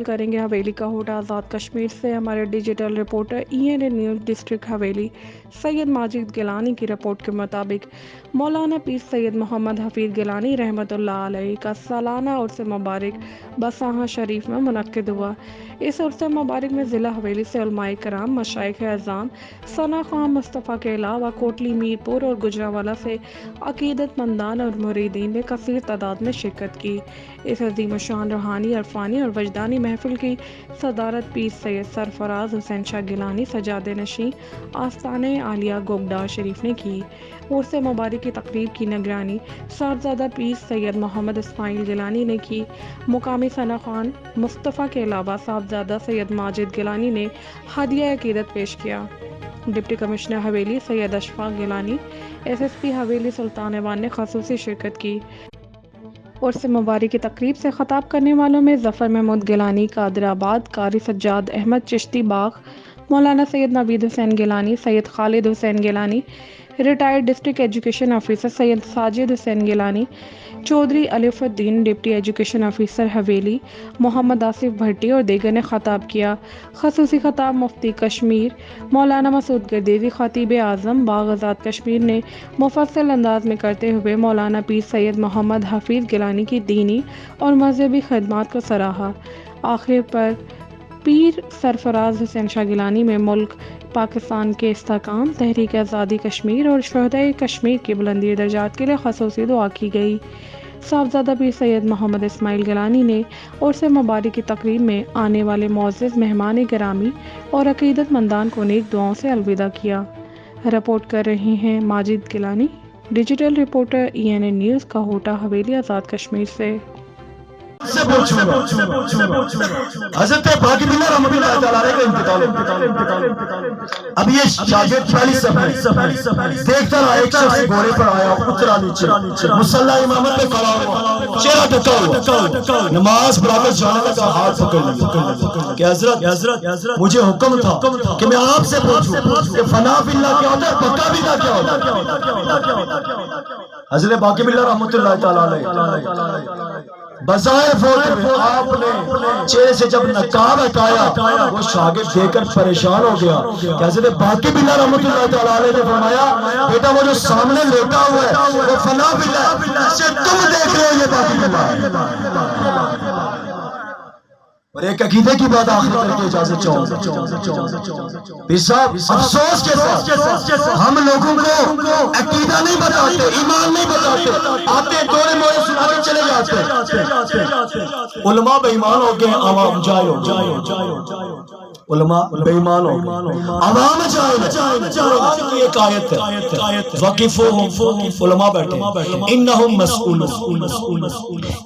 کریں گے حویلی کا ہوٹا آزاد کشمیر سے ہمارے digital reporter ENA news district Haveli Syed Majid Gilani کی رپورٹ کے مطابق مولانا پیر سید محمد حفیظ گیلانی رحمۃ اللہ علیہ کا سالانہ عرس مبارک بساہاں شریف میں منعقد ہوا۔ اس عرس مبارک میں ضلع حویلی سے علماء کرام، مشائخ اعظام، ثنا خان مصطفیٰ کے علاوہ کوٹلی میر پور اور گجرانوالہ سے عقیدت مندان اور مریدین نے کثیر تعداد میں شرکت کی۔ اس عظیم الشان روحانی، عرفانی اور وجدانی محفل کی صدارت پیر سید سرفراز حسین شاہ گیلانی سجاد نشین آستانِ عالیہ گوگڈار شریف نے کی۔ عرس مبارک کی تقریب کی نگرانی صاحبزادہ پیر سید محمد اسماعیل گیلانی نے کی۔ مقامی ثنا خان مصطفیٰ کے علاوہ صاحبزادہ سید ماجد گیلانی نے ہدیہ عقیدت پیش کیا۔ ڈپٹی کمشنر حویلی سید اشفاق گیلانی، SSP حویلی سلطان ایوان نے خصوصی شرکت کی۔ عرس مبارک کی تقریب سے خطاب کرنے والوں میں ظفر محمود گیلانی قادر آباد، قاری Sajjad Ahmad Chishti Bagh, Maulana Syed Naveed Hussain Gilani, Syed Khalid Hussain Gilani, retired district education officer Syed Sajid Hussain Gilani, Chaudhry Alif Uddin deputy education officer Haveli, Muhammad Asif Bhatti اور دیگر نے خطاب کیا۔ خصوصی خطاب مفتی کشمیر مولانا مسعود گردیزی خطیب اعظم باغ آزاد کشمیر نے مفصل انداز میں کرتے ہوئے مولانا پیر سید محمد حفیظ گیلانی کی دینی اور مذہبی خدمات کو سراہا۔ آخر پر پیر سرفراز حسین شاہ گیلانی میں ملک پاکستان کے استحکام، تحریک آزادی کشمیر اور شہدائے کشمیر کی بلندی درجات کے لیے خصوصی دعا کی گئی۔ صاحبزادہ پیر سید محمد اسماعیل گیلانی نے عرس مبارک کی تقریب میں آنے والے معزز مہمان گرامی اور عقیدت مندان کو نیک دعاؤں سے الوداع کیا۔ رپورٹ کر رہے ہیں Majid Gilani, digital reporter ENA news کا ہوٹا حویلی آزاد کشمیر سے۔ سے پوچھوں گا حضرت باقی بلّہ رحمۃ اللہ تعالیٰ علیہ کا انتقال۔ اب یہ شاگرد پہلی صفحہ دیکھتا رہا، ایک شخص گھوڑے پر آیا، اترا نیچے، مصلی امامت پہ کھڑا ہوا، چہرہ ڈھکا ہوا، نماز پڑھا کر جانے لگا، ہاتھ پکڑ لیا کہ حضرت مجھے حکم تھا کہ میں آپ سے پوچھوں کہ فنا فی اللہ کیا ہوتا ہے، بقا فی اللہ کیا ہوتا ہے۔ حضرت باقی بلّہ رحمۃ اللہ تعالیٰ علیہ بظاہر فوت میں آپ نے چہرے سے جب نقاب ہٹایا، وہ شاگرد دیکھ کر پریشان ہو گیا کہ حضرت باقی بلّہ رحمۃ اللہ تعالیٰ علیہ نے فرمایا، بیٹا وہ جو سامنے لیٹا ہوا ہے وہ فنا بلّہ ہے، جسے تم دیکھ رہے ہو یہ باقی بلّہ ہے۔ اور ایک عقیدے کی بات آخر کر کے اجازت چاہوں گا، پیر صاحب افسوس کے ساتھ ہم لوگوں کو عقیدہ نہیں بتاتے، ایمان نہیں بتاتے، آتے دورے موڑے سنا کے چلے جاتے۔ علماء بے ایمان ہو گئے، عوام جائل ہو گئے۔ علماء بے ایمان ہو گئے، عوام جائل ہے۔ قرآن کی ایک آیت ہے، وقفوہم، علماء بیٹھے، انہم مسئولون،